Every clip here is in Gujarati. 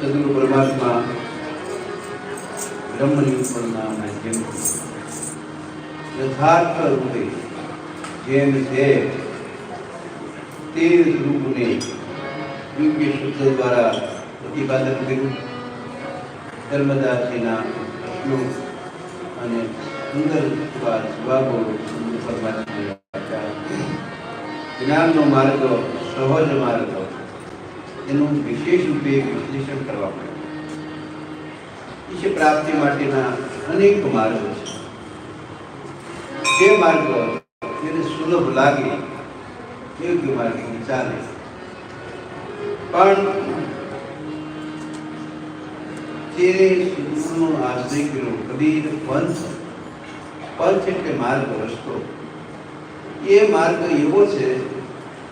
સદગુરુ પરમાત્મા બ્રહ્મનિરૂપણના માધ્યમથી યથાર્થ રૂપે જેમ છે તે રૂપને યોગ્ય શબ્દ દ્વારા પ્રતિપાદન કર્યું. ધર્મદાસજીના શ્લોક અને સુંદર જવાબો જ્ઞાનનો માર્ગ, સહજ માર્ગ, એનું વિશેષ રૂપે વિશ્લેષણ કરવા પડે. ઈશ્વર પ્રાપ્તિ માટેના અનેક માર્ગો છે. જે માર્ગ એને સુલભ લાગે યોગ્ય માર્ગ ચાલે, પણ જે સદગુરુનો આશ્રય કર્યો કબીર પંથ એટલે માર્ગ, રસ્તો. એ માર્ગ એવો છે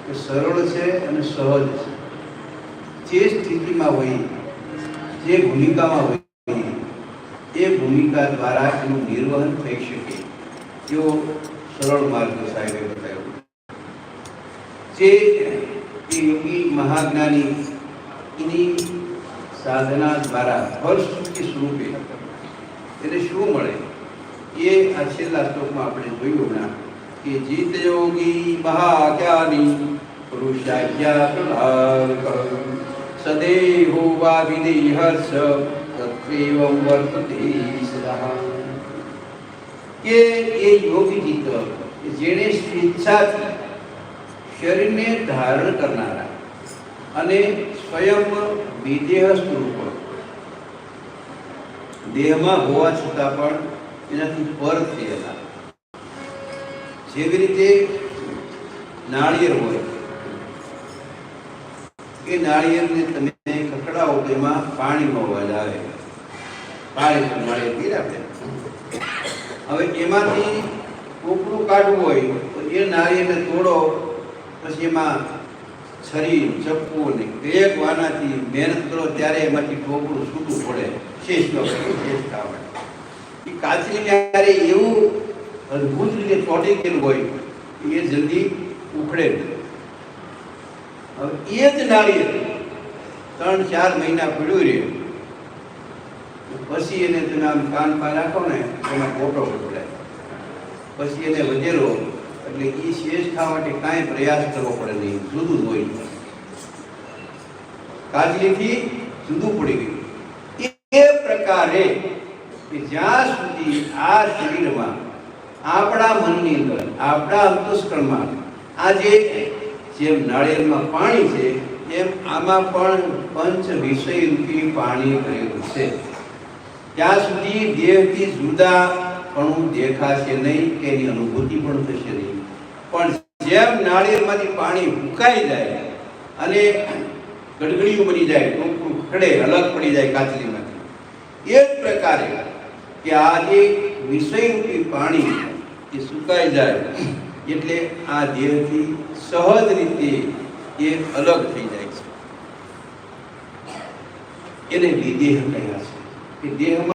કે સરળ છે અને સહજ છે. જે સ્થિતિમાં હોય, જે ભૂમિકામાં હોય, એ ભૂમિકા દ્વારા એનું નિર્વહન થઈ શકે એવો સરળ માર્ગ સાહેબે બતાવ્યો. જે યોગી મહાજ્ઞાની એની સાધના દ્વારા ફળશ્રુતિ સ્વરૂપે એને શું મળે એ આ છેલ્લા શ્લોકમાં આપણે જોયું હમણાં કે જીત યોગી મહાજ્ઞાની પુરુષાજ્ઞા પ્રભાવ સદેહો વા વિદેહર્ષ તત્વેવં વર્તતે સદા. કે એ યોગી જેણે સ્વેચ્છાથી શરીરને ધારણ કરનારા અને સ્વયં વિદેહ સ્વરૂપ દેહમાં હોવા છતાં પણ એનાથી પર થયેલા. જેવી રીતે નાળિયેર હોય, એ નાળિયેરને તમે ખખડાવો તો એમાં પાણીનો અવાજ આવે, પાણી નાળિયેર પી આપે. હવે એમાંથી કોપરું કાઢવું હોય તો એ નાળિયેરને તોડો, પછી એમાં છરી ચપ્પુ ને એક વાનાથી મહેનત કરો ત્યારે એમાંથી ટોપરું છૂટું પડે, શેષ ખાવા. એ કાચની ત્યારે એવું અદભુત રીતે ચોટી ગયેલું હોય એ જલ્દી ઉખડે. હવે એ જ નાળિયેર 3-4 મહિના પડ્યું રહે, પછી એને તમે આમ કાન પા રાખો ને એમાં કોટો પકડાય, પછી એને વધેલો એટલે એ શેષ ખાવા માટે કાંઈ પ્રયાસ કરવો પડે નહીં, જુદું જ હોય, કાજલીથી જુદું પડી ગયું. એ પ્રકારે જ્યાં સુધી આ શરીરમાં, આપણા મનની અંદર, આપણા અંતસ્કરણમાં આજે જેમ નાળિયેરમાં પાણી છે એમ આમાં પણ પંચ વિષય રૂપી પાણી રહેલું છે. ત્યાં સુધી દેહથી જુદા પણ દેખાશે નહીં કે એની અનુભૂતિ પણ થશે નહીં. પણ જેમ નાળિયેરમાંથી પાણી ફૂંકાઈ જાય અને ગડગડીયું બની જાય, ટોપરું ખડે, અલગ પડી જાય કાચલીમાંથી, એ જ પ્રકારે કે આ જે વિષયરૂપી પાણી એ સુકાઈ જાય એટલે આ દેહથી સહજ રીતે એ અલગ થઈ જાય છે. એને વિદેહ કહ્યા છે કે દેહમાં